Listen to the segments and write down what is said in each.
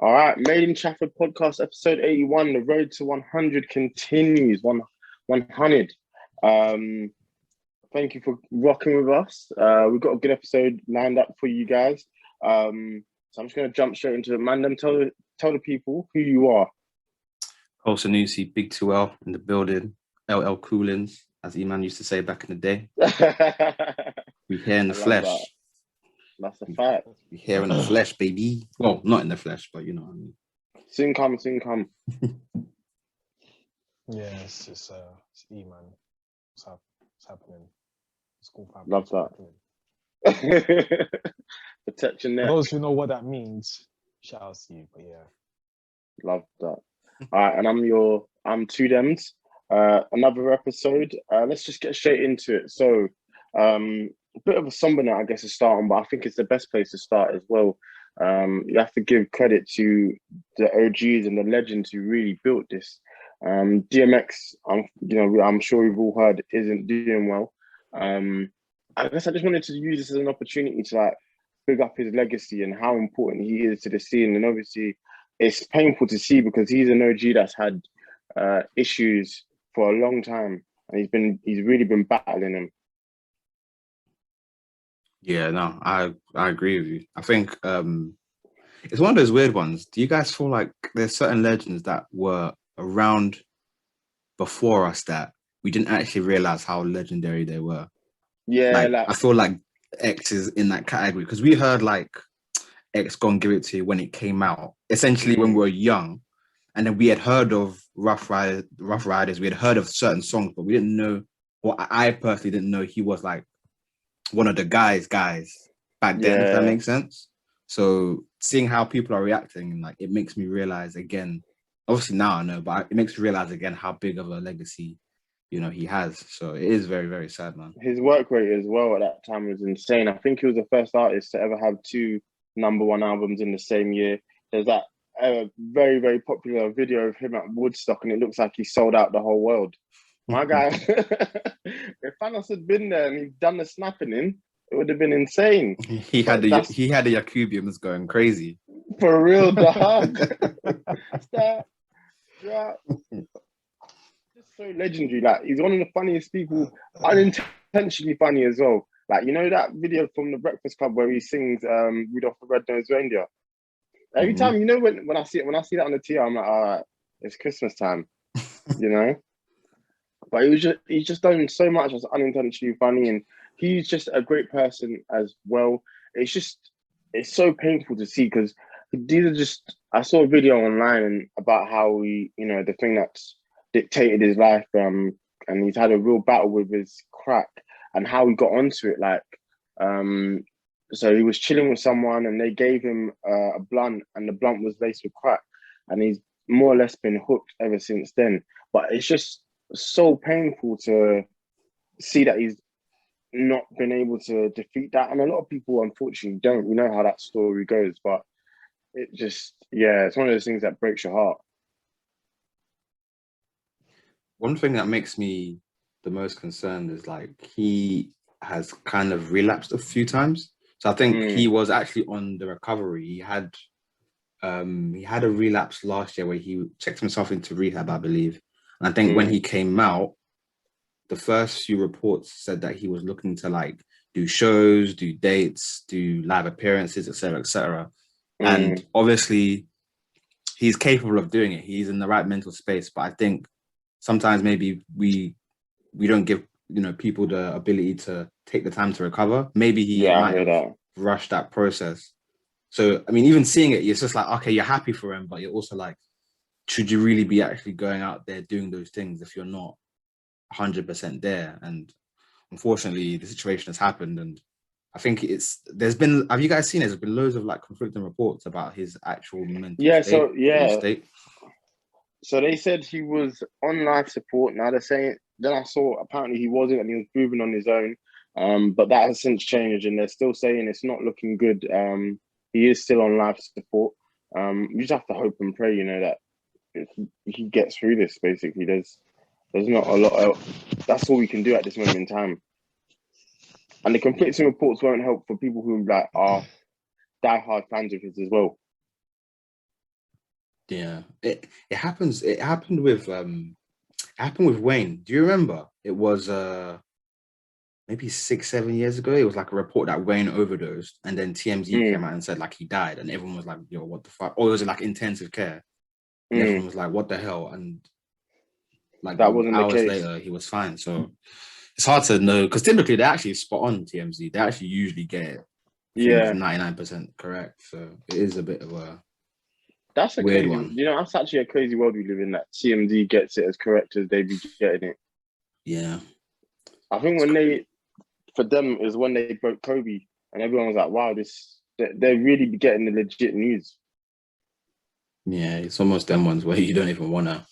All right, Made in Trafford podcast, episode 81. The road to 100 continues. 100. Um, Thank you for rocking with us. We've got a good episode lined up for you guys. So I'm just going to jump straight into it. Mandem, tell the people who you are. Cole Sanusi, Big 2L in the building, LL Coolins, as Eman used to say back in the day. We here in the flesh. That's a fact. We here in the flesh, baby. Well, not in the flesh, but you know what I mean. Soon come. Yeah, it's E-man. What's happening? School family. Love that. Protection there. For those who know what that means, shout out to you, but yeah. Love that. All right, and I'm Two Dems. Another episode. Let's just get straight into it. So, a bit of a somber note, I guess, to start on, but I think it's the best place to start as well. You have to give credit to the OGs and the legends who really built this. DMX, I'm sure we've all heard, isn't doing well. I guess I just wanted to use this as an opportunity to big up his legacy and how important he is to the scene. And obviously, it's painful to see because he's an OG that's had issues for a long time, and he's really been battling them. Yeah, no, I agree with you. I think it's one of those weird ones. Do you guys feel like there's certain legends that were around before us that we didn't actually realize how legendary they were? Yeah, I feel like X is in that category because we heard X Gon Give It To You when it came out, essentially when we were young, and then we had heard of Rough Riders, we had heard of certain songs, but we didn't know. Well, I personally didn't know he was one of the guys back then, if that makes sense. So seeing how people are reacting, and it makes me realize again, obviously now I know, but it makes me realize again how big of a legacy, he has. So it is very, very sad, man. His work rate as well at that time was insane. I think he was the first artist to ever have 2 #1 albums in the same year. There's that very, very popular video of him at Woodstock, and it looks like he sold out the whole world. My guy, if Thanos had been there and he'd done the snapping in, it would have been insane. He had the Yakubians going crazy. For real, dog. Just so legendary. He's one of the funniest people, unintentionally funny as well. That video from The Breakfast Club where he sings Rudolph the Red-Nosed Reindeer. Every time, when I see that on the TV, I'm like, all right, it's Christmas time, But he's just done so much that's unintentionally funny, and he's just a great person as well. It's so painful to see because I saw a video online about how the thing that's dictated his life, and he's had a real battle with his crack and how he got onto it. So he was chilling with someone and they gave him a blunt, and the blunt was laced with crack, and he's more or less been hooked ever since then. But it's just so painful to see that he's not been able to defeat that, and a lot of people unfortunately don't. We know how that story goes, but it's one of those things that breaks your heart. One thing that makes me the most concerned is he has kind of relapsed a few times. So I think he was actually on the recovery. He had a relapse last year where he checked himself into rehab, I believe. And I think when he came out, the first few reports said that he was looking to do shows, do dates, do live appearances, etc., etc. And obviously he's capable of doing it. He's in the right mental space. But I think sometimes maybe we don't give people the ability to take the time to recover. Maybe he might have rushed that process. So I mean, even seeing it, it's just okay, you're happy for him, but you're also should you really be actually going out there doing those things if you're not 100% there? And unfortunately, the situation has happened, and I think have you guys seen it? There's been loads of conflicting reports about his actual mental state. So they said he was on life support. Now they're saying, then I saw apparently he wasn't, and he was moving on his own. But that has since changed, and they're still saying it's not looking good. He is still on life support. You just have to hope and pray, that he gets through this. Basically, there's not a lot else. That's all we can do at this moment in time. And the conflicting reports won't help for people who are diehard fans of his as well. Yeah, it happens. It happened with Wayne. Do you remember? It was maybe 6, 7 years ago. It was like a report that Wayne overdosed, and then TMZ Mm, came out and said like he died, and everyone was like, "Yo, what the fuck?" Or it was like intensive care, and mm. everyone was like, "What the hell?" And like That wasn't the hours case. later, he was fine. So it's hard to know because typically they actually spot on TMZ. They actually usually get it pretty much Yeah, 99% correct. So it is a bit of a that's a weird crazy. one. That's actually a crazy world we live in. That TMZ gets it as correct as they be getting it. Yeah. I think for them is when they broke Kobe, and everyone was like, "Wow, they're really be getting the legit news." Yeah, it's almost them ones where you don't even wanna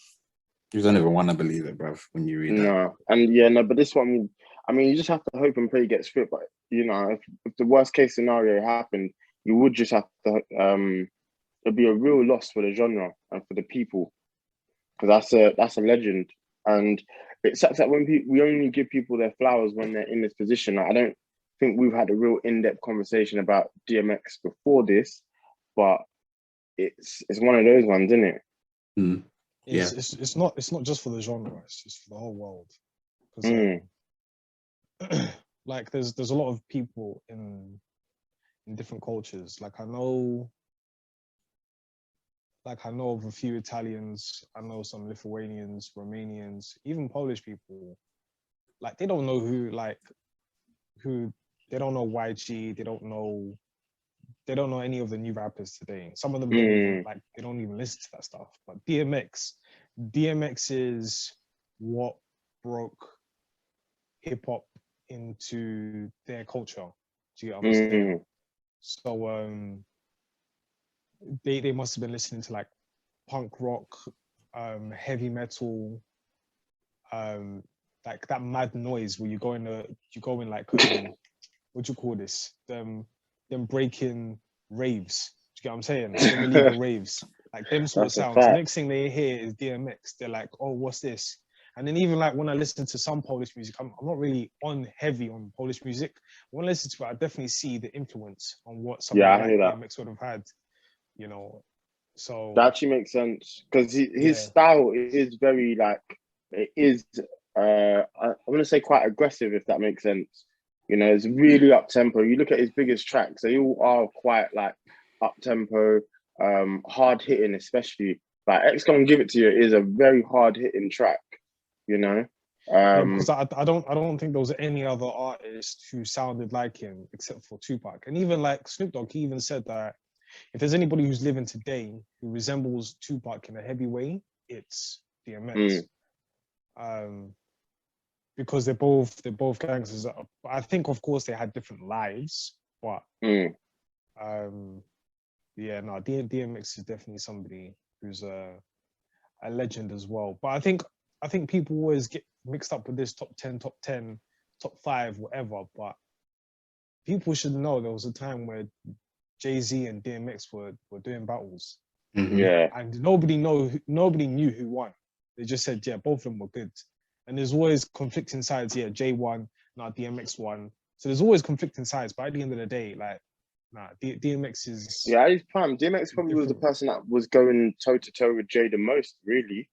believe it, bruv, when you read that. No, and yeah, no, but this one, I mean, you just have to hope and pray he gets fit. But if the worst case scenario happened, you would just have to. It'd be a real loss for the genre and for the people because that's a legend, and it sucks that when we only give people their flowers when they're in this position. Like, I don't think we've had a real in-depth conversation about DMX before this, but it's one of those ones, isn't it? Mm. Yeah. It's not just for the genre. It's just for the whole world. Because Mm, like there's a lot of people in different cultures. I know of a few Italians. I know some Lithuanians, Romanians, even Polish people. Like they don't know who they don't know YG. They don't know any of the new rappers today. Some of them don't even mm, they don't even listen to that stuff. But DMX is what broke hip hop into their culture. Do you get what I'm saying? mm, So they must have been listening to like punk rock, heavy metal, like that mad noise where you go in like what do you call this? Them breaking raves. Do you get what I'm saying? Them illegal raves. Like them sort of that's a sounds. The fact. next thing they hear is DMX. They're like, oh, what's this? And then even like when I listen to some Polish music, I'm not really heavy on Polish music. When I listen to it, I definitely see the influence on what Yeah, somebody I hear like that. DMX would have had, you know. That So actually makes sense because his yeah, style is very like it is. I'm gonna say quite aggressive if that makes sense. It's really up tempo. You look at his biggest tracks; they all are quite like up tempo, hard hitting, especially. Like X Gon Give It To You is a very hard hitting track. You know. yeah, because Um, I don't think there was any other artist who sounded like him except for Tupac. And even like Snoop Dogg, he even said that if there's anybody who's living today who resembles Tupac in a heavy way, it's DMX. mm, Um, because they're both gangsters. I think of course they had different lives, but mm. um, yeah, no, DMX is definitely somebody who's a legend as well. But I think people always get mixed up with this top 10, top 5, whatever. But people should know there was a time where Jay-Z and DMX were doing battles, Hmm. Yeah, and nobody knew who won. They just said yeah, both of them were good, and there's always conflicting sides. Yeah, Jay won, now DMX won. So there's always conflicting sides. But at the end of the day, like nah, DMX is yeah. At his prime, DMX probably was the different. person that was going toe to toe with Jay the most, really.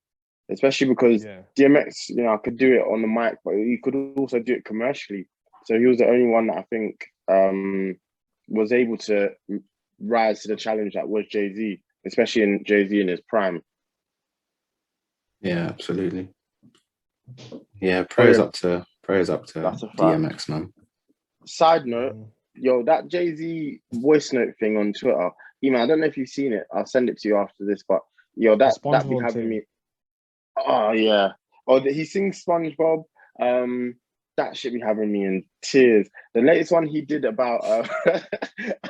Especially because Yeah. DMX, could do it on the mic, but he could also do it commercially. So he was the only one that I think was able to rise to the challenge that was Jay Z, especially in Jay Z in his prime. Yeah, absolutely. Yeah, Oh yeah, prayers up to that's a fact. DMX, man. Side note, Mhm. yo, that Jay Z voice note thing on Twitter, I don't know if you've seen it. I'll send it to you after this, but yo, The that be SpongeBob having thing. me. Oh yeah. Oh, he sings SpongeBob. Um, that should be having me in tears. The latest one he did about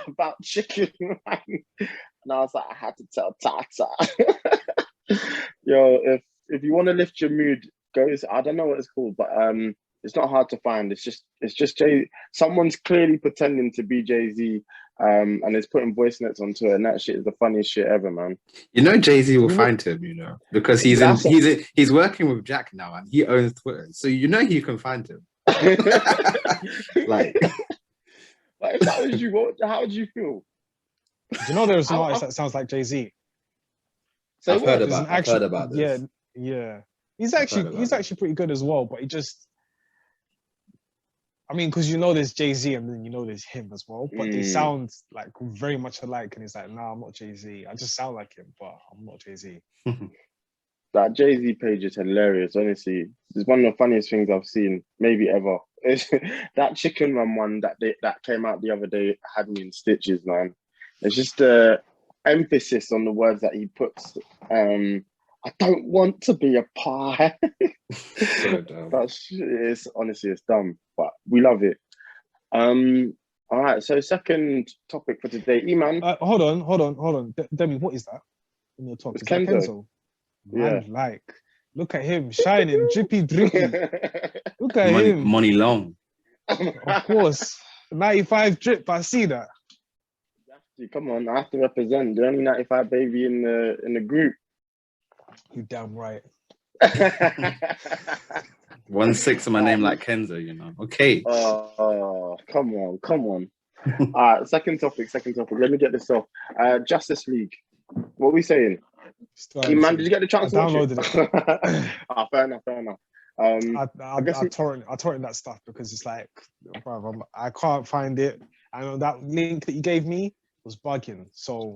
about chicken, man. And I was like, I had to tell Tata. Yo, if you want to lift your mood, I don't know what it's called, but it's not hard to find. It's just Jay. Someone's clearly pretending to be Jay-Z, and is putting voice notes onto it, and that shit is the funniest shit ever, man. You know Jay-Z will You know, find him, because That's a he's working with Jack now and he owns Twitter. So he can find him. Like Like if that was you, how would you feel? do you know there's an I, artist I, that sounds like Jay-Z? Say I've heard what? about. I've heard about this. Yeah. He's I've heard about actually pretty good as well, but he just, I mean, because you know there's Jay-Z and then you know there's him as well, but they sound like very much alike. And he's like, nah, I'm not Jay-Z. I just sound like him, but I'm not Jay-Z. That Jay-Z page is hilarious, honestly. It's one of the funniest things I've seen, maybe ever. That chicken run one that came out the other day had me in stitches, man. It's just the emphasis on the words that he puts. I don't want to be a pie. So dumb. It's honestly, it's dumb, but we love it. All right, so second topic for today, Eman. Hold on. Demi, what is that in your top? It's Is that Kenzo. Kenzo? Man, like, look at him shining, drippy. Look at him. Money long. Of course. 95 drip, I see that. Come on, I have to represent the only 95 baby in the group. You damn right. 1-6 of my name like Kenzo, you know. Okay. Oh, come on. All right, second topic. Let me get this off. Justice League. What are we saying? Man, did you get the chance to watch it? Fair enough. I torrent that stuff because it's like, bro, I can't find it. I know that link that you gave me was bugging. So,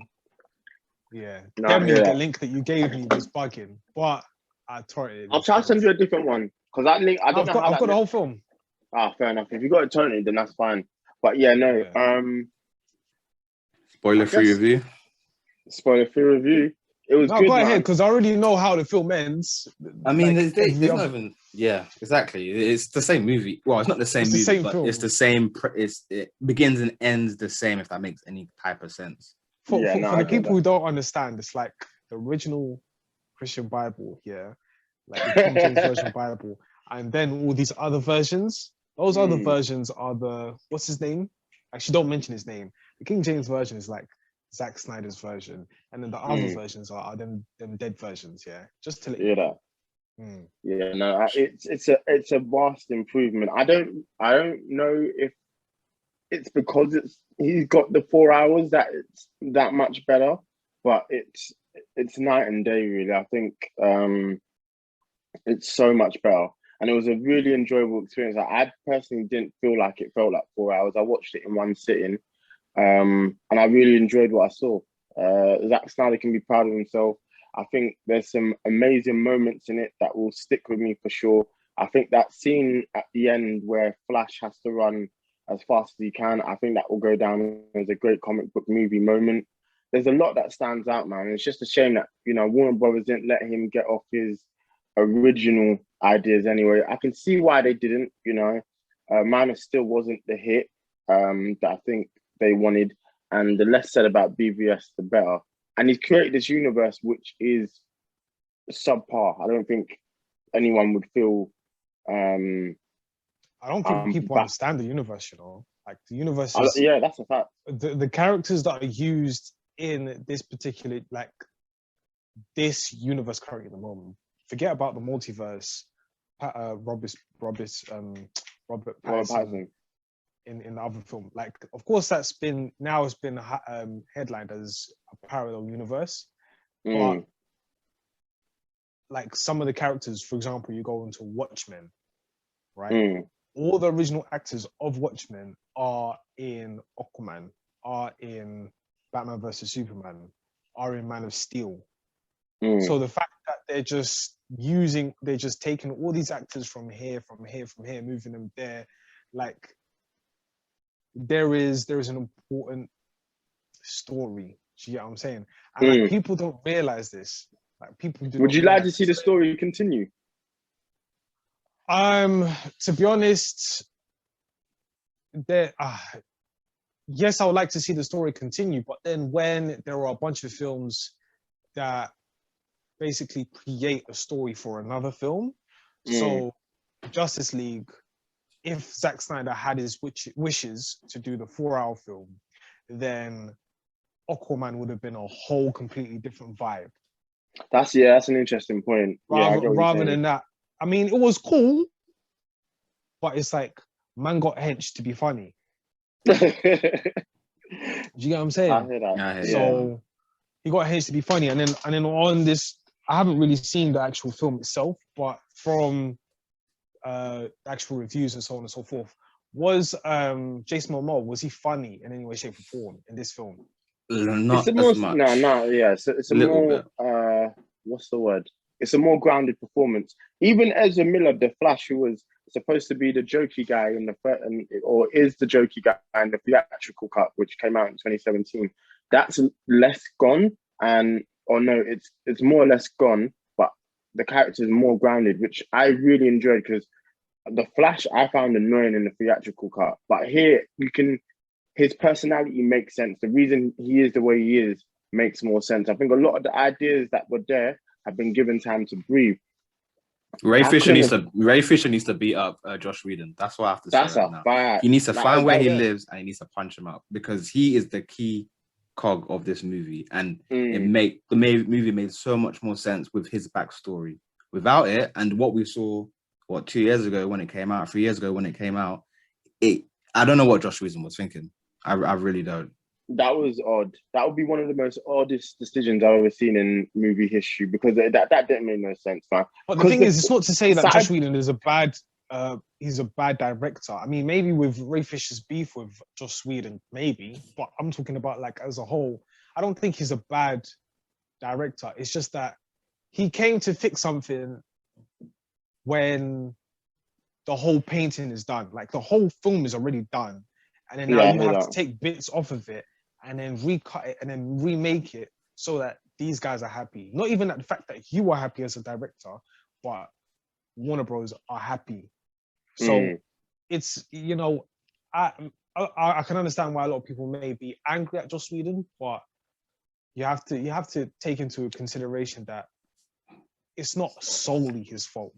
yeah, the link that you gave me was bugging, but I torrented it. I'll try to send you a different one because that link, I've got the whole film. Fair enough. If you got it torrented, then that's fine. But yeah, no. Spoiler-free review. Spoiler-free review. It was good. Go ahead, because I already know how the film ends. I mean, there's not even. Yeah, exactly. It's the same movie. Well, it's not the same movie, but film. It's the same. It begins and ends the same. If that makes any type of sense. For the people who don't understand, it's like the original Christian Bible, like the King James Version Bible, and then all these other versions. Those other versions are what's his name? Actually, don't mention his name. The King James Version is like Zack Snyder's version, and then the other versions are them dead versions. Yeah, just to let you know. Yeah, no, it's a vast improvement. I don't know if it's because he's got the 4 hours that it's that much better, but it's night and day really. I think it's so much better, and it was a really enjoyable experience. I personally didn't feel like it felt like 4 hours. I watched it in one sitting. And I really enjoyed what I saw. Zack Snyder can be proud of himself. I think there's some amazing moments in it that will stick with me for sure. I think that scene at the end where Flash has to run as fast as he can, I think that will go down as a great comic book movie moment. There's a lot that stands out, man. It's just a shame that, Warner Brothers didn't let him get off his original ideas anyway. I can see why they didn't, Man of Steel wasn't the hit that I think they wanted, and the less said about BVS, the better. And he's created this universe which is subpar. I don't think anyone would feel. I don't think people understand the universe. Like the universe. Yeah, that's a fact. The characters that are used in this particular, like this universe currently at the moment. Forget about the multiverse. Robert Pattinson. In the other film, like of course it's been headlined as a parallel universe, but like some of the characters, for example, you go into Watchmen, right? All the original actors of Watchmen are in Aquaman, are in Batman vs Superman, are in Man of Steel. So the fact that they're just taking all these actors from here, moving them there, like. There is an important story. Do you get what I'm saying? And like, people don't realize this. Like people do. Would you like to see the story continue? To be honest, yes, I would like to see the story continue. But then when there are a bunch of films that basically create a story for another film, so Justice League. If Zack Snyder had his wishes to do the 4-hour film, then Aquaman would have been a whole completely different vibe. That's an interesting point. Rather than that, I mean, it was cool, but it's like man got hench to be funny. Do you get what I'm saying? I hear that. So he got hinged to be funny, and then on this, I haven't really seen the actual film itself, but from actual reviews and so on and so forth, was Jason Momoa, was he funny in any way, shape, or form in this film? Not It's a more as much. yeah. It's a Little more what's the word? It's a more grounded performance. Even Ezra Miller, the Flash, who was supposed to be the jokey guy in or is the jokey guy in the theatrical cut, which came out in 2017, that's less gone, no, it's more or less gone, but the character is more grounded, which I really enjoyed because the Flash I found annoying in the theatrical cut, but here his personality makes sense. The reason he is the way he is makes more sense. I think a lot of the ideas that were there have been given time to breathe. Ray Fisher needs to beat up Josh Whedon. That's what I have to say right now. Fact. He needs to find where he lives and he needs to punch him out because he is the key cog of this movie, and the movie made so much more sense with his backstory. Without it, and what we saw 2 years ago when it came out, 3 years ago when it came out, I don't know what Josh Whedon was thinking. I really don't. That was odd. That would be one of the most oddest decisions I've ever seen in movie history because that didn't make no sense, man. But the thing is, it's not to say that Josh Whedon is he's a bad director. I mean, maybe with Ray Fisher's beef with Joss Whedon, maybe, but I'm talking about like as a whole. I don't think he's a bad director. It's just that he came to fix something when the whole painting is done. Like the whole film is already done. And then now you have to take bits off of it and then recut it and then remake it so that these guys are happy. Not even at the fact that you are happy as a director, but Warner Bros. Are happy. So it's, I can understand why a lot of people may be angry at Joss Whedon, but you have to take into consideration that it's not solely his fault.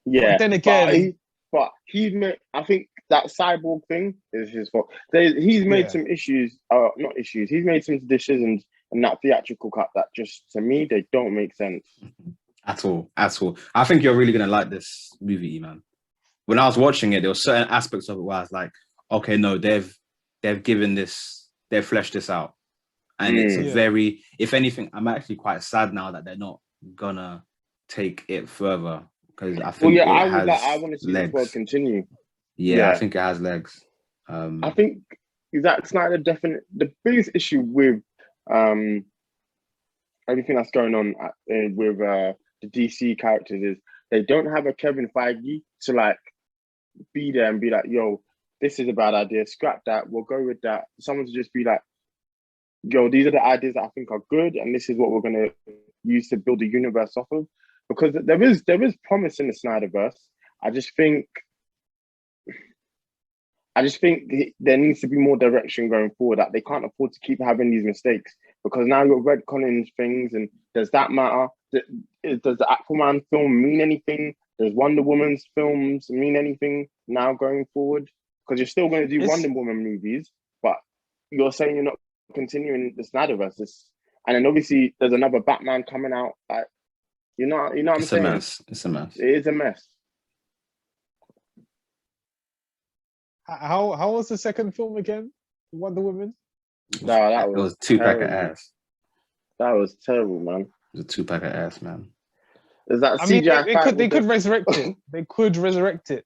Yeah. But then again, I think that cyborg thing is his fault. He's made some issues, not issues. He's made some decisions in that theatrical cut that just, to me, they don't make sense. At all. I think you're really going to like this movie, man. When I was watching it, there were certain aspects of it where I was like, okay, no, they've fleshed this out. And it's very, if anything, I'm actually quite sad now that they're not gonna take it further. Because I think I want to see this world continue. Yeah, I think it has legs. I think Zack Snyder the biggest issue with everything that's going on with the DC characters is they don't have a Kevin Feige to like be there and be like, yo, this is a bad idea, scrap that, we'll go with that. Someone to just be like, yo, these are the ideas that I think are good and this is what we're going to use to build a universe off of. Because there is promise in the Snyderverse. I just think there needs to be more direction going forward. That they can't afford to keep having these mistakes because now you're retconning things, and does that matter? Does the Aquaman film mean anything? Does Wonder Woman's films mean anything now going forward? Because you're still going to do Wonder Woman movies, but you're saying you're not continuing the Snyderverse. And then obviously there's another Batman coming out. Like, you know what I'm saying? It's a mess. It is a mess. How was the second film again? Wonder Woman? No, it was 2-pack of ass. That was terrible, man. It was a 2-pack of ass, man. Is that CGI? They could resurrect it. They could resurrect it.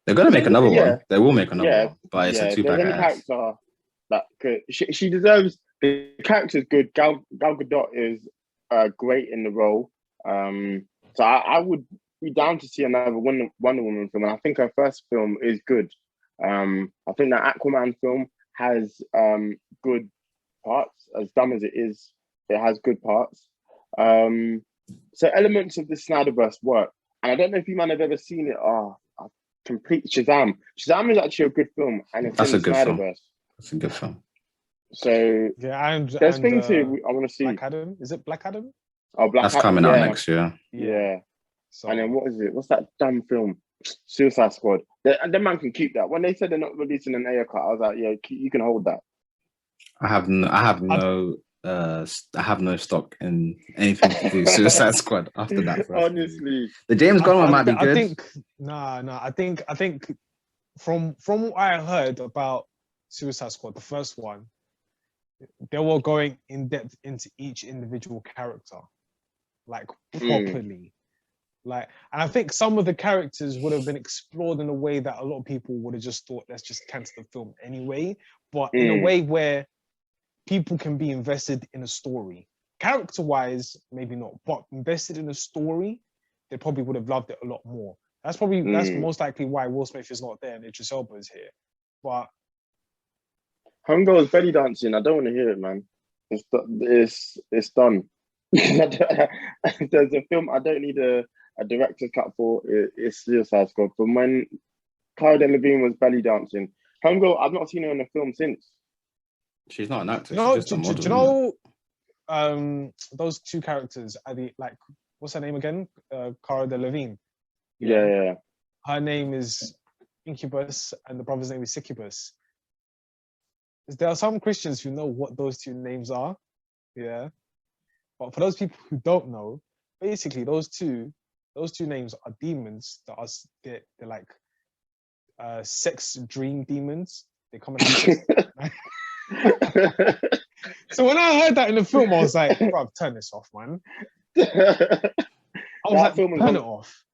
They're gonna make another one. They will make another one, but it's a 2-pack of ass. Character that could, she deserves. The character's good. Gal Gadot is great in the role. So I would be down to see another Wonder Woman film, and I think her first film is good. I think that Aquaman film has good parts. As dumb as it is, it has good parts. So elements of the Snyderverse work, and I don't know if you might have ever seen it. Complete Shazam. Shazam is actually a good film, and it's in the Snyderverse. That's a good film. So there's things here I want to see. Black Adam? Is it Black Adam? Oh, Black That's Adam, coming out next year. Yeah. So, and then what is it? What's that dumb film? Suicide Squad. And the man can keep that. When they said they're not releasing an Ayer cut, I was like, yeah, you can hold that. I have no stock in anything to do Suicide Squad after that. Honestly, the James Gunn one might be good. I think from what I heard about Suicide Squad, the first one, they were going in depth into each individual character, like properly. Like, and I think some of the characters would have been explored in a way that a lot of people would have just thought, let's just cancel the film anyway. But in a way where people can be invested in a story. Character-wise, maybe not, but invested in a story, they probably would have loved it a lot more. That's most likely why Will Smith is not there and Idris Elba is here. But Homegirl's belly dancing. I don't want to hear it, man. It's done. There's a film I don't need a director's cut for. It's Suicide Squad. From when Cara Delevingne was belly dancing, Homegirl, I've not seen her in a film since. She's not an actor. No, she's just a model. do you know those two characters are the, like, what's her name again? Cara Delevingne. Yeah. Her name is Incubus and the brother's name is Succubus. There are some Christians who know what those two names are. Yeah. But for those people who don't know, basically those two names are demons that are they're like sex dream demons. They come and have So when I heard that in the film, I was like, bro, turn this off, man. I was like, turn it off.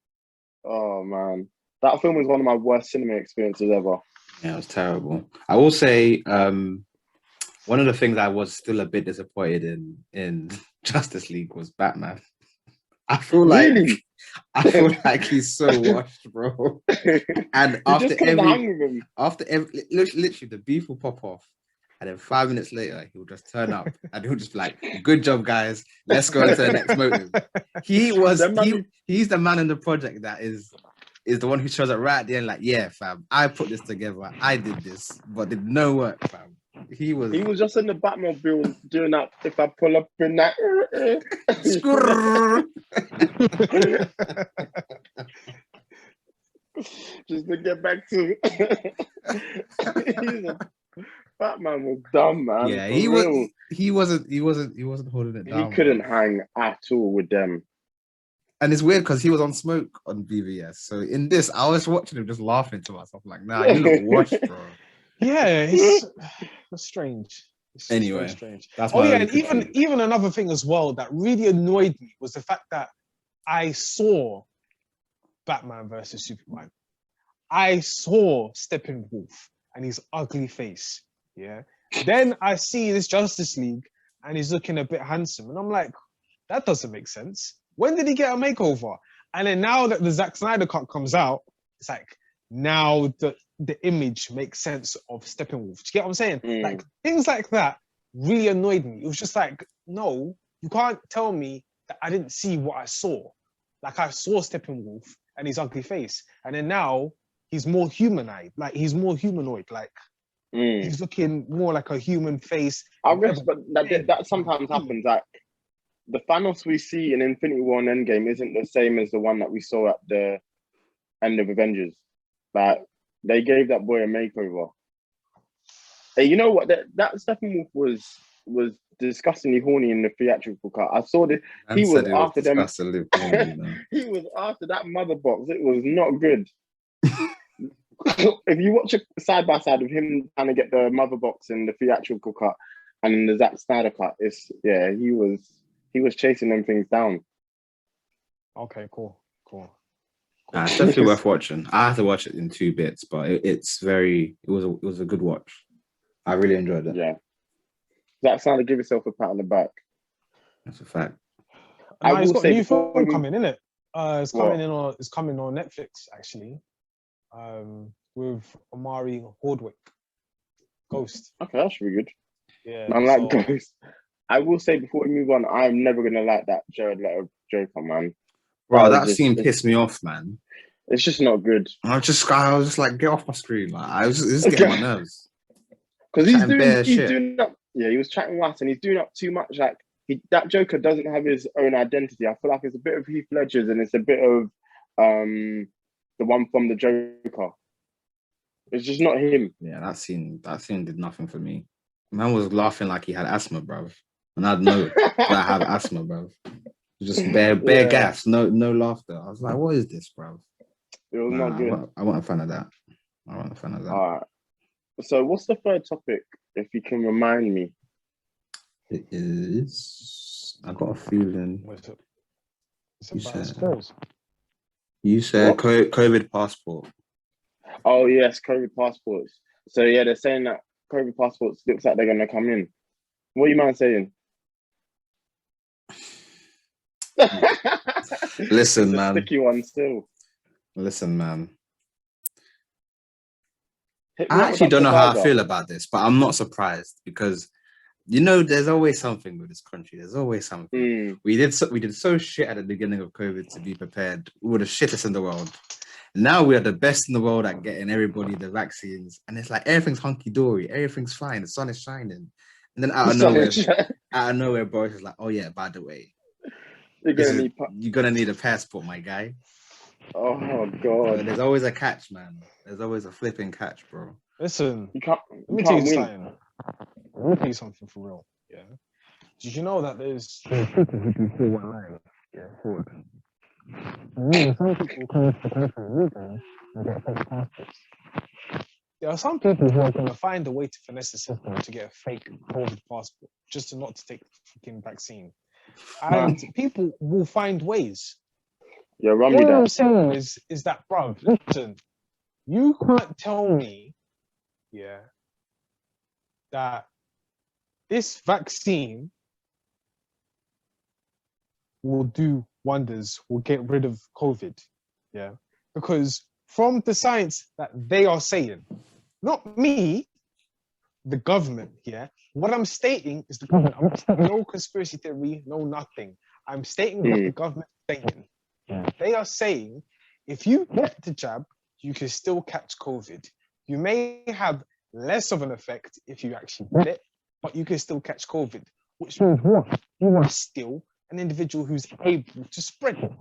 Oh man. That film was one of my worst cinema experiences ever. Yeah, it was terrible. I will say, one of the things I was still a bit disappointed in Justice League was Batman. I feel like he's so washed, bro. And after literally the beef will pop off, and then 5 minutes later he'll just turn up and he'll just be like, "Good job, guys. Let's go into the next motive." He's the man in the project that is the one who shows up right at the end, like, "Yeah, fam, I put this together. I did this, but did no work, fam." He was just in the Batmobile doing that. If I pull up in that, just to get back to Batman was dumb, man. Yeah, he wasn't holding it down. He couldn't hang at all with them. And it's weird because he was on Smoke on BVS. So in this, I was watching him just laughing to myself, like, "Nah, you look washed, bro." Yeah, it's strange. Anyway, so strange. That's and even another thing as well that really annoyed me was the fact that I saw Batman versus Superman. I saw Steppenwolf and his ugly face. Yeah. Then I see this Justice League and he's looking a bit handsome, and I'm like, that doesn't make sense. When did he get a makeover? And then now that the Zack Snyder cut comes out, it's like, now the image makes sense of Steppenwolf. Do you get what I'm saying? Like, things like that really annoyed me. It was just like, no, you can't tell me that I didn't see what I saw. Like, I saw Steppenwolf and his ugly face, and then now he's more humanoid. Like, he's more humanoid. Like, he's looking more like a human face. I guess, but that sometimes happens. Like, the Thanos we see in Infinity War and Endgame isn't the same as the one that we saw at the end of Avengers. Like, they gave that boy a makeover. Hey, you know what? That Steppenwolf was disgustingly horny in the theatrical cut. I saw this. He was after them. He was after that mother box. It was not good. If you watch a side by side of him trying to get the mother box in the theatrical cut and in the Zack Snyder cut, he was chasing them things down. Okay, cool. It's definitely worth watching. I have to watch it in 2 bits, but it was a good watch. I really enjoyed it. Yeah, Zack Snyder, give yourself a pat on the back. That's a fact. He's got a new film coming, isn't it? It's coming on Netflix actually, with Omari Hardwick, Ghost. Okay, that should be good. Yeah, man, like Ghost. I will say before we move on, I'm never gonna like that Jared Leto Joker, man. Bro, that scene pissed me off, man. It's just not good. I was just like, get off my screen. Like, I was just getting my nerves. Because he's doing up. Yeah, he was chatting what, and he's doing up too much. Like, that Joker doesn't have his own identity. I feel like it's a bit of Heath Ledger's, and it's a bit of the one from the Joker. It's just not him. Yeah, that scene did nothing for me. Man was laughing like he had asthma, bruv. And I'd know that I have asthma, bruv. Just bare gas, no laughter. I was like, what is this, bro? It was not good. I want a fan of that. All right. So what's the third topic, if you can remind me? It is. I got a feeling. What's it? It's You about said- schools. You said What? COVID passport. Oh yes, COVID passports. So yeah, they're saying that COVID passports looks like they're gonna come in. What are you man saying? Listen, It's a man. sticky one still. Listen, man. Hit me I up with actually that don't know how I provider. feel about this, but I'm not surprised because you know there's always something with this country. There's always something. Mm. We did so shit at the beginning of COVID to be prepared. We were the shittest in the world. Now we are the best in the world at getting everybody the vaccines, and it's like everything's hunky dory, everything's fine, the sun is shining, and then out of nowhere, Boris is like, "Oh yeah, by the way, You're gonna need. you're gonna need a passport, my guy." Oh So god, there's always a catch, man. There's always a flipping catch, bro. Listen, you can't. let You me tell can't you win. something. Let me tell you something for real. Yeah. Did you know that there's people who do 419? Yeah, fraud. Some people come to the country illegally and get fake passports. There are some people who are going to find a way to finesse the system to get a fake COVID passport just to not to take the fucking vaccine. And people will find ways. Yeah, run me All I'm that. saying is that, bruv, listen, you can't tell me, yeah, that this vaccine will do wonders, will get rid of COVID, yeah? Because from the science that they are saying, not me, the government, yeah? What I'm stating is the government. I'm not stating no conspiracy theory, no nothing. I'm stating what the government is saying. They are saying if you get the jab, you can still catch COVID. You may have less of an effect if you actually get it, but you can still catch COVID, which means what? You are still an individual who's able to spread it.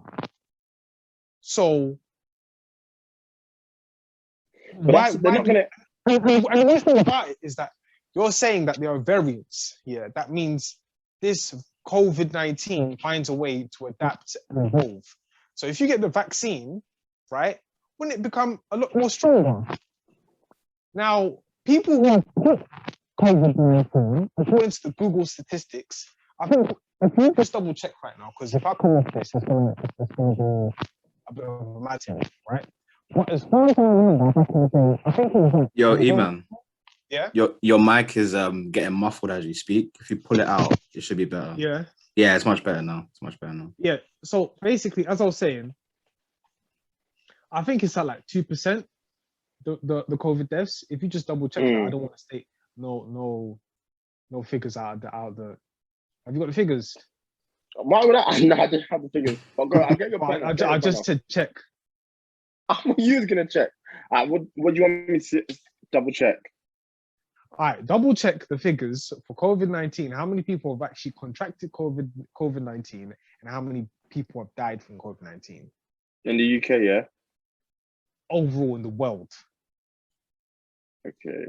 So, But they're not gonna. and the worst thing about it is that you're saying that there are variants. Yeah, that means this COVID-19 finds a way to adapt and evolve. So if you get the vaccine, right, wouldn't it become a lot more stronger? Now, people who have got COVID-19, according to the Google statistics, I think if you just double check right now, because if I come off this, it's going to be a bit of a matter, right? But as far as I remember, back in the day, I think it was like, Yo, Eman. Yeah. Your mic is getting muffled as you speak. If you pull it out, it should be better. Yeah. Yeah, it's much better now. It's much better now. Yeah. So basically, as I was saying, I think it's at like 2%, the COVID deaths. If you just double check that, I don't want to state no figures out of the. Have you got the figures? Why would I? No, I didn't have the figures. But go, I get your point. I just said check. You was gonna check. What do you want me to double check? All right, double check the figures for COVID-19. How many people have actually contracted COVID-19 and how many people have died from COVID-19? In the UK, yeah? Overall in the world. Okay.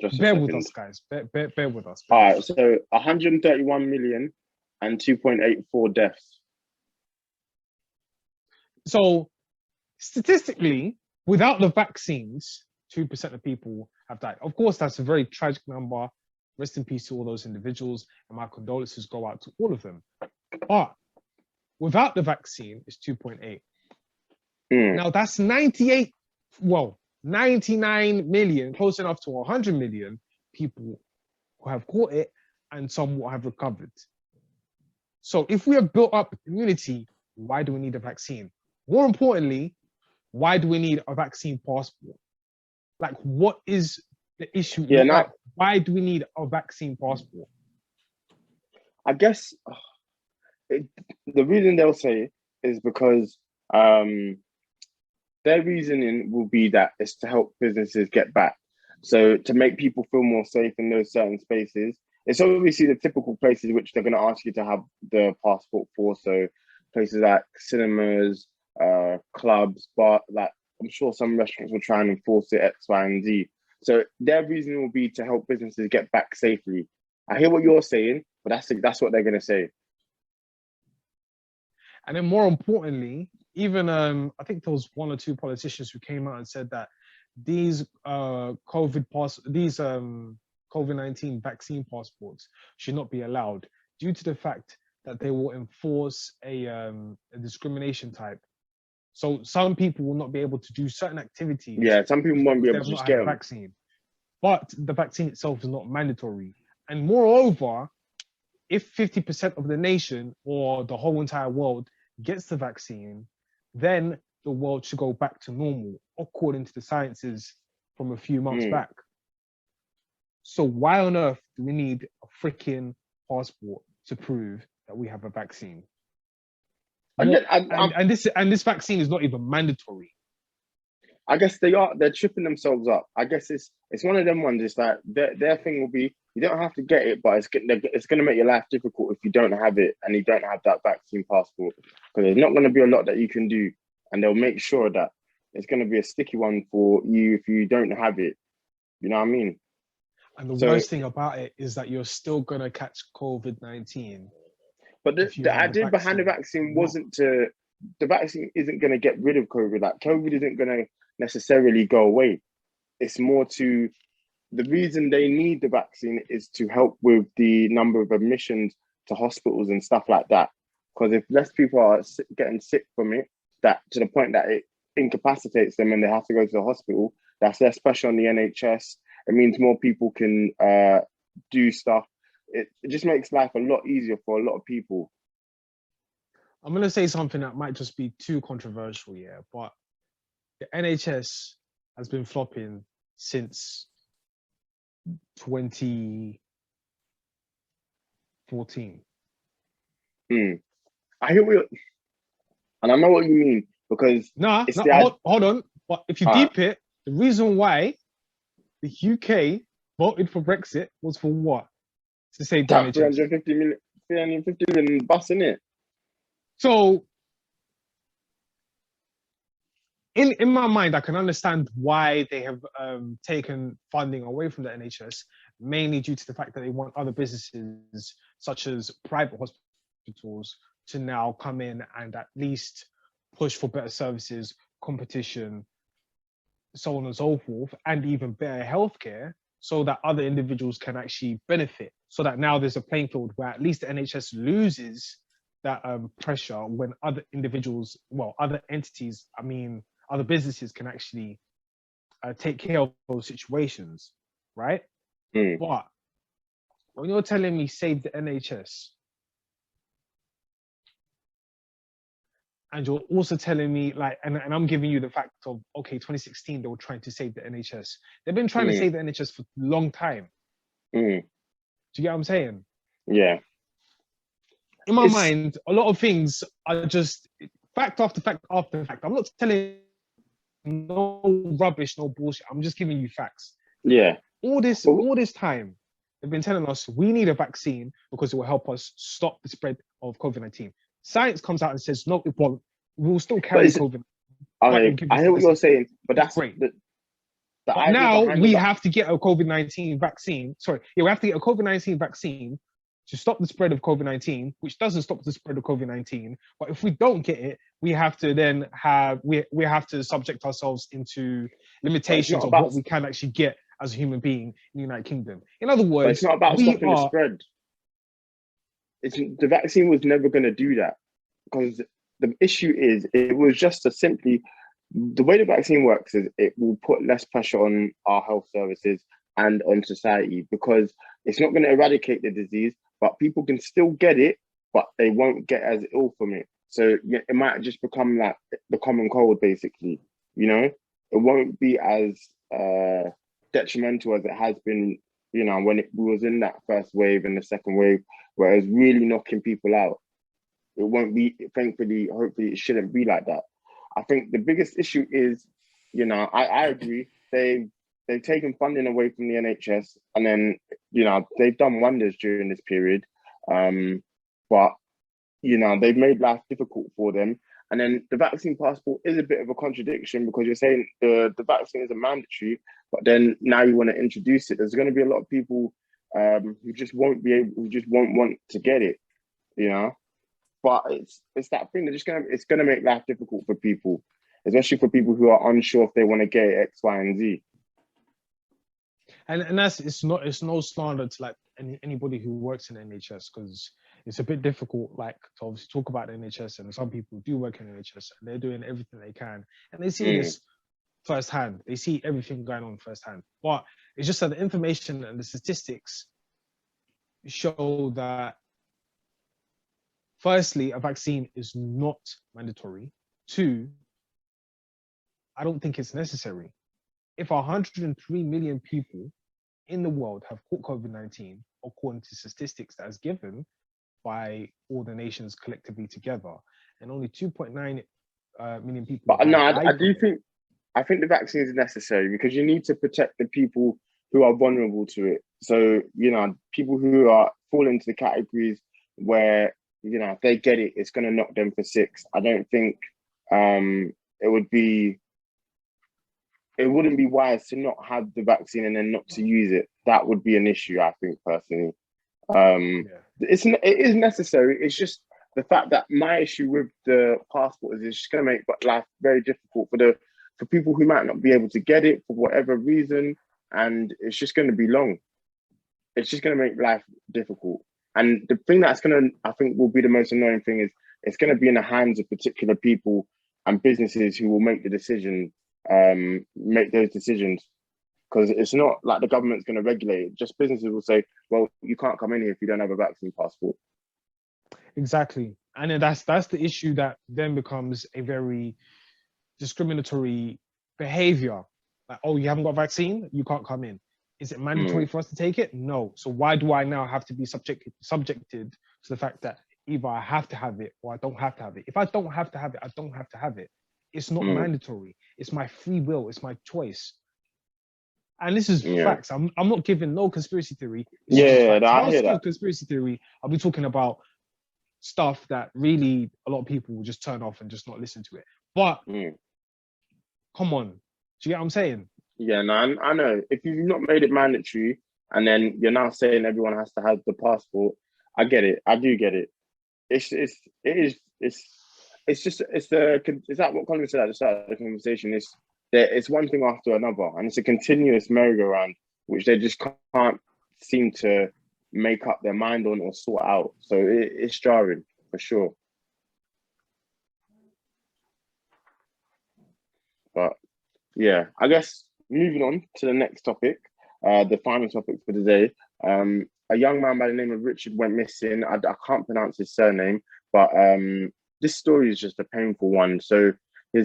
Just bear with us, guys. Bear with us. All right, so 131 million and 2.84 deaths. So statistically, without the vaccines, 2% of people have died. Of course, that's a very tragic number. Rest in peace to all those individuals, and my condolences go out to all of them. But without the vaccine, it's 2.8. Now that's 99 million, close enough to 100 million people who have caught it, and some will have recovered. So if we have built up immunity, why do we need a vaccine? More importantly, why do we need a vaccine passport? Like, what is the issue? Yeah, like, why do we need a vaccine passport? I guess the reason they'll say is because their reasoning will be that it's to help businesses get back. So to make people feel more safe in those certain spaces. It's obviously the typical places which they're going to ask you to have the passport for. So places like cinemas, clubs, but like I'm sure some restaurants will try and enforce it X, Y, and Z. So their reason will be to help businesses get back safely. I hear what you're saying, but that's what they're going to say. And then more importantly, even I think there was one or two politicians who came out and said that these COVID-19 vaccine passports should not be allowed due to the fact that they will enforce a discrimination type. So some people will not be able to do certain activities. Yeah, some people won't be they able have to not just had get a them. vaccine. But the vaccine itself is not mandatory. And moreover, if 50% of the nation or the whole entire world gets the vaccine, then the world should go back to normal, according to the sciences from a few months back. So why on earth do we need a freaking passport to prove that we have a vaccine? And this vaccine is not even mandatory. I guess they're tripping themselves up. I guess it's one of them ones. It's that their thing will be, you don't have to get it, but it's gonna make your life difficult if you don't have it and you don't have that vaccine passport, because there's not gonna be a lot that you can do, and they'll make sure that it's gonna be a sticky one for you if you don't have it. You know what I mean? And the worst thing about it is that you're still gonna catch COVID-19. But the idea behind the vaccine wasn't to. The vaccine isn't going to get rid of COVID. Like, COVID isn't going to necessarily go away. It's more to, the reason they need the vaccine is to help with the number of admissions to hospitals and stuff like that. Because if less people are getting sick from it, that to the point that it incapacitates them and they have to go to the hospital, that's less pressure on the NHS. It means more people can do stuff. It just makes life a lot easier for a lot of people. I'm going to say something that might just be too controversial, yeah, but the NHS has been flopping since 2014. I hear what, and I know what you mean, because hold on. But if you deep it, the reason why the UK voted for Brexit was for what? To save the NHS. 350 million bus, innit? So, in my mind, I can understand why they have taken funding away from the NHS, mainly due to the fact that they want other businesses, such as private hospitals, to now come in and at least push for better services, competition, so on and so forth, and even better healthcare, so that other individuals can actually benefit. So that now there's a playing field where at least the NHS loses that pressure when other individuals, other entities, other businesses can actually take care of those situations, right? But when you're telling me save the NHS, and you're also telling me and I'm giving you the fact of, okay, 2016, they were trying to save the NHS. They've been trying to save the NHS for a long time. Do you get what I'm saying? Yeah. In my mind, a lot of things are just fact after fact after fact. I'm not telling no rubbish, no bullshit. I'm just giving you facts. Yeah. All this time, they've been telling us we need a vaccine because it will help us stop the spread of COVID-19. Science comes out and says, no, it won't. We'll still carry COVID. Okay, I hear what you're saying, but that's great. But now we have to get a COVID-19 vaccine. We have to get a COVID-19 vaccine to stop the spread of COVID-19, which doesn't stop the spread of COVID-19. But if we don't get it, we have to then we have to subject ourselves into limitations of what we can actually get as a human being in the United Kingdom. In other words, it's not about stopping the spread. The vaccine was never going to do that, because the issue is it was just the way the vaccine works is it will put less pressure on our health services and on society, because it's not going to eradicate the disease, but people can still get it, but they won't get as ill from it. So it might just become like the common cold, basically. You know, it won't be as detrimental as it has been, you know, when it was in that first wave and the second wave, where it was really knocking people out. It won't be, thankfully, hopefully it shouldn't be like that. I think the biggest issue is, you know, I agree, they've taken funding away from the NHS, and then, you know, they've done wonders during this period. But, you know, they've made life difficult for them. And then the vaccine passport is a bit of a contradiction, because you're saying the vaccine is a mandatory, but then now you want to introduce it. There's going to be a lot of people who just won't want to get it, you know? but it's that thing that it's gonna make life difficult for people, especially for people who are unsure if they want to get X, Y, and Z. And that's it's no slander to like anybody who works in the NHS, because it's a bit difficult like to obviously talk about the NHS, and some people do work in the NHS and they're doing everything they can and they see this firsthand. They see everything going on firsthand. But it's just that the information and the statistics show that firstly, a vaccine is not mandatory. Two, I don't think it's necessary. If 103 million people in the world have caught COVID-19, according to statistics that is given by all the nations collectively together, and only 2.9 million people. But no, I think the vaccine is necessary because you need to protect the people who are vulnerable to it. So, you know, people who are fall into the categories where, you know, if they get it, it's going to knock them for six. I don't think it wouldn't be wise to not have the vaccine and then not to use it. That would be an issue, I think, personally. It is necessary. It's just the fact that my issue with the passport is it's just going to make life very difficult for people who might not be able to get it for whatever reason, and it's just going to be long. It's just going to make life difficult. And the thing that's I think will be the most annoying thing is it's going to be in the hands of particular people and businesses who will make the decision. Make those decisions, because it's not like the government's going to regulate it. Just businesses will say, well, you can't come in here if you don't have a vaccine passport. Exactly. And then that's the issue that then becomes a very discriminatory behavior. Like, oh, you haven't got a vaccine, you can't come in. Is it mandatory for us to take it? No. So why do I now have to be subjected to the fact that either I have to have it or I don't have to have it? If I don't have to have it, I don't have to have it. It's not mandatory. It's my free will. It's my choice. And this is facts. I'm not giving no conspiracy theory. I hear that. Conspiracy theory, I'll be talking about stuff that really a lot of people will just turn off and just not listen to it. But come on, do you get what I'm saying? Yeah, no, I know. If you've not made it mandatory and then you're now saying everyone has to have the passport, I get it. I do get it. It's that what Colin said at the start of the conversation? It's one thing after another, and it's a continuous merry-go-round which they just can't seem to make up their mind on or sort out. So it's jarring for sure. But yeah, I guess moving on to the next topic, the final topic for today. A young man by the name of Richard went missing. I can't pronounce his surname, but this story is just a painful one. So the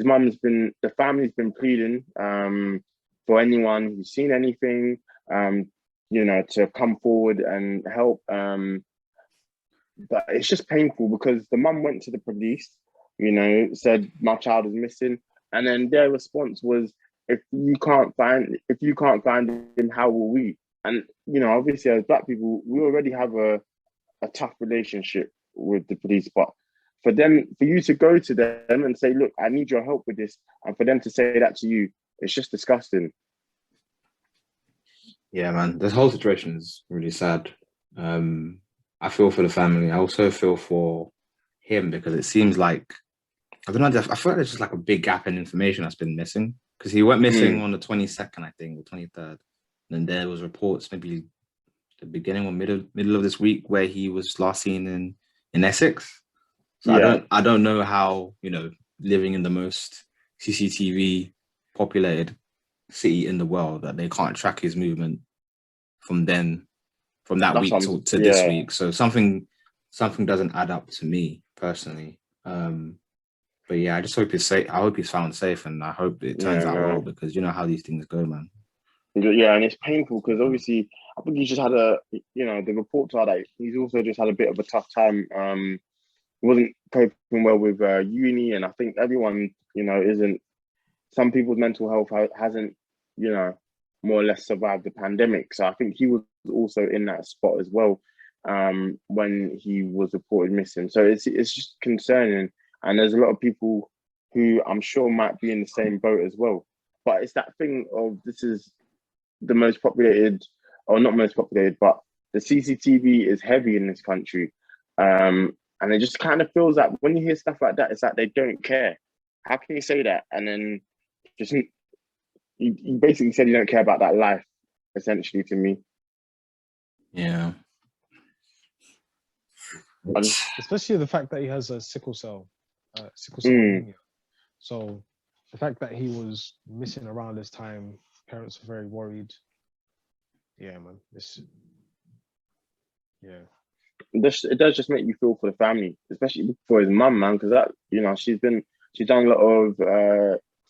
family's been pleading for anyone who's seen anything, to come forward and help. But it's just painful because the mum went to the police, said my child is missing, and then their response was, if you can't find him, how will we? And obviously as Black people, we already have a tough relationship with the police, but for you to go to them and say, look, I need your help with this, and for them to say that to you, it's just disgusting. Yeah, man, this whole situation is really sad. I feel for the family. I also feel for him because it seems like, I don't know, I feel like there's just like a big gap in information that's been missing, because he went missing on the 22nd, I think, or 23rd. And there was reports maybe the beginning or middle of this week where he was last seen in Essex. So yeah. I don't know how, living in the most CCTV populated city in the world, that they can't track his movement from that week to this week. So something doesn't add up to me personally. But yeah, I just hope he's safe. I hope he's found safe, and I hope it turns out well, because you know how these things go, man. Yeah, and it's painful because obviously I think he's just had the reports are that he's also just had a bit of a tough time. He wasn't coping well with uni, and I think everyone, some people's mental health hasn't, more or less survived the pandemic. So I think he was also in that spot as well when he was reported missing. So it's just concerning, and there's a lot of people who I'm sure might be in the same boat as well. But it's that thing of, this is the most populated, or not most populated, but the CCTV is heavy in this country. And And it just kind of feels like when you hear stuff like that, it's like they don't care. How can you say that? And then just you basically said you don't care about that life, essentially, to me. Yeah. Especially the fact that he has a sickle cell anemia. So the fact that he was missing around this time, parents were very worried. Yeah, man. It does just make you feel for the family, especially for his mum, man, because that, she's done a lot of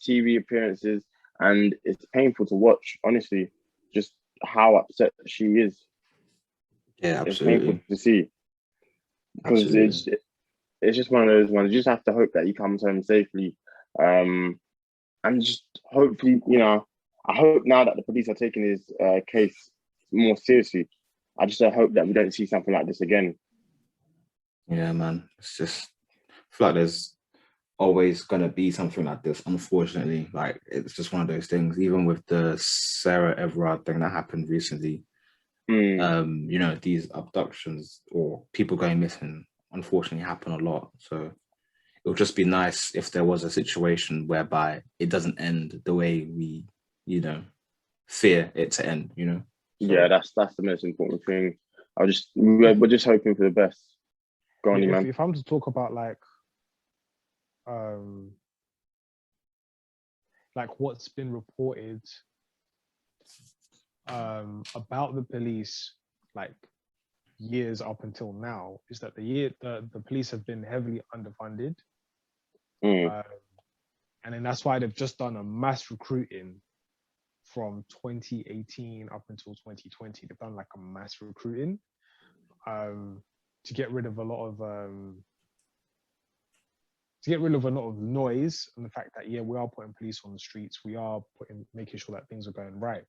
TV appearances, and it's painful to watch, honestly, just how upset she is. Yeah, absolutely. It's painful to see, because it's just one of those ones. You just have to hope that he comes home safely, and just hopefully, I hope now that the police are taking his case more seriously. I just hope that we don't see something like this again. Yeah, man. It's just, I feel like there's always going to be something like this, unfortunately. Like, it's just one of those things. Even with the Sarah Everard thing that happened recently, these abductions or people going missing, unfortunately, happen a lot. So it would just be nice if there was a situation whereby it doesn't end the way we, fear it to end, So, yeah, that's the most important thing. We're just hoping for the best. Go on, man. If I'm to talk about what's been reported about the police, like years up until now, is that the police have been heavily underfunded, and then that's why they've just done a mass recruiting from 2018 up until 2020. They've done like a mass recruiting to get rid of a lot of noise and the fact that we are putting police on the streets, we are making sure that things are going right.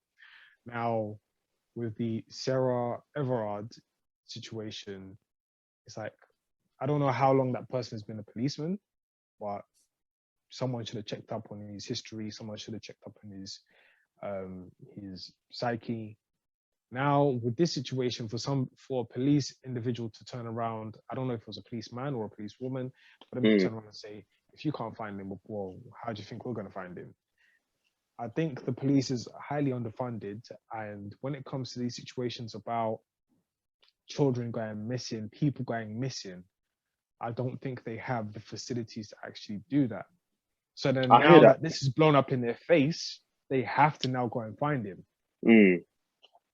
Now, with the Sarah Everard situation, it's like, I don't know how long that person has been a policeman, but someone should have checked up on his history. Someone should have checked up on his psyche. Now, with this situation, for a police individual to turn around, I don't know if it was a policeman or a policewoman, but them to turn around and say, if you can't find him, well, how do you think we're going to find him? I think the police is highly underfunded, and when it comes to these situations about children going missing, people going missing, I don't think they have the facilities to actually do that. So then now that this is blown up in their face, they have to now go and find him.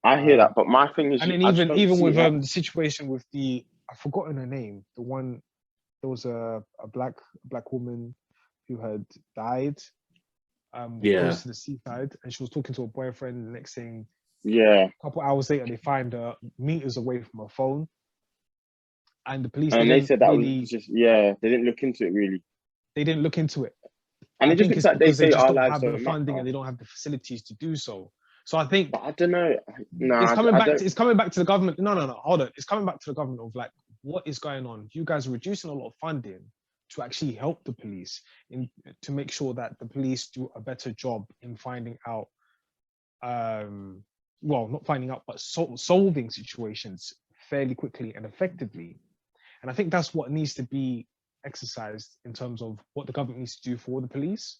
I hear that, but my thing is, and then even with the situation with I've forgotten her name, the one, there was a black woman who had died close to the seaside, and she was talking to her boyfriend. The next thing, a couple hours later, they find her meters away from her phone, and the police. And they said that was just they didn't look into it really. They didn't look into it, and I think it's like they say just our don't lives have the don't funding matter. and they don't have the facilities to do so. So I think, but I don't know. No, it's coming back to the government. No, hold on. It's coming back to the government of like, what is going on? You guys are reducing a lot of funding to actually help the police to make sure that the police do a better job in finding out, not finding out, but solving situations fairly quickly and effectively. And I think that's what needs to be exercised in terms of what the government needs to do for the police.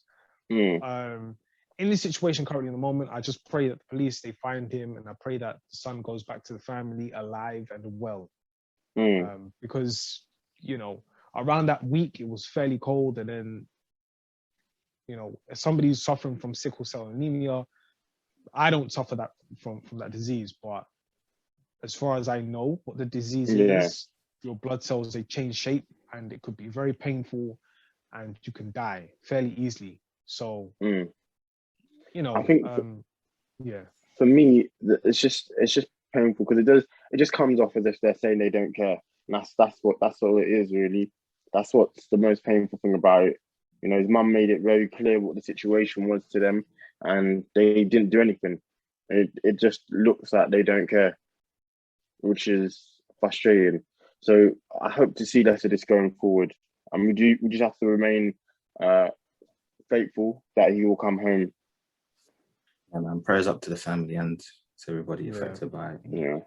In this situation currently in the moment, I just pray that the police, they find him, and I pray that the son goes back to the family alive and well. Because, around that week, it was fairly cold. And then, as somebody who's suffering from sickle cell anemia, I don't suffer that from that disease. But as far as I know, what the disease is, your blood cells, they change shape, and it could be very painful, and you can die fairly easily. So, I think for me, it's just painful because it just comes off as if they're saying they don't care, and that's all it is really. That's what's the most painful thing about it. His mum made it very clear what the situation was to them, and they didn't do anything. It just looks like they don't care, which is frustrating. So I hope to see less of this going forward, and we just have to remain faithful that he will come home. And prayers up to the family and to everybody affected by it. Yeah.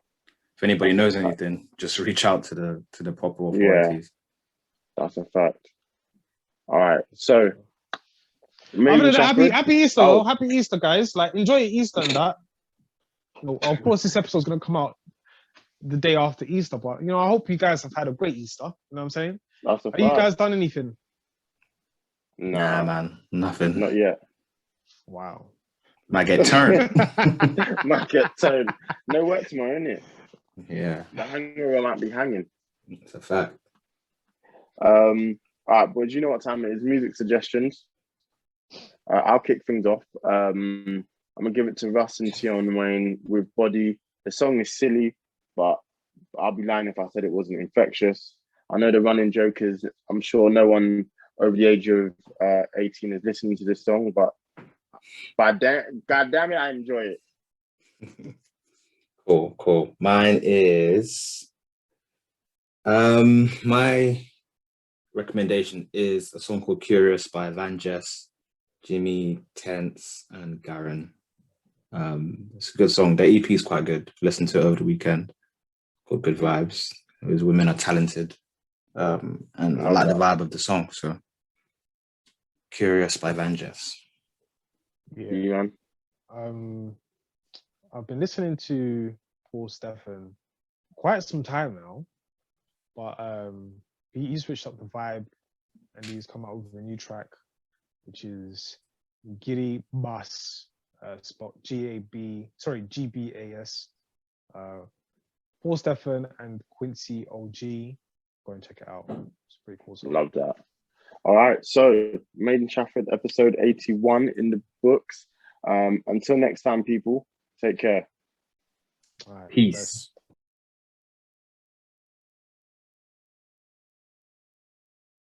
If anybody knows anything, just reach out to the proper authorities. That's a fact. All right. So, Other Maiden than that, Shepherd. happy Easter, Oh, happy Easter, guys. Like, enjoy your Easter and that. Of course, this episode's gonna come out the day after Easter, but I hope you guys have had a great Easter. You know what I'm saying? that's a Are you fact. guys done anything? Nah, man, nothing. Not yet. Wow. Might get turned. Might get turned. No work tomorrow, innit? Yeah, The hangover might be hanging. it's a fact. All right, boys, you know what time it is? Music suggestions. I'll kick things off. I'm gonna give it to Russ and Tion Wayne with Body. The song is silly, but I'll be lying if I said it wasn't infectious. I know the running joke is I'm sure no one over the age of 18 is listening to this song, but God damn it, I enjoy it. Cool. Mine is my recommendation is a song called Curious by Van Jess, Jimmy Tense, and Garen. It's a good song. The EP is quite good. Listen to it over the weekend. Got good vibes. Those women are talented. And I like the vibe of the song. So Curious by Van Jess. Yeah. I've been listening to Paul Stefan quite some time now, but he switched up the vibe and he's come out with a new track, which is Giri Bas, spelled GBAS. Paul Stefan and Quincy OG. Go and check it out. It's pretty cool song. Love that. All right, so Maiden Shepherd episode 81 in the books. Until next time, people, take care. Peace.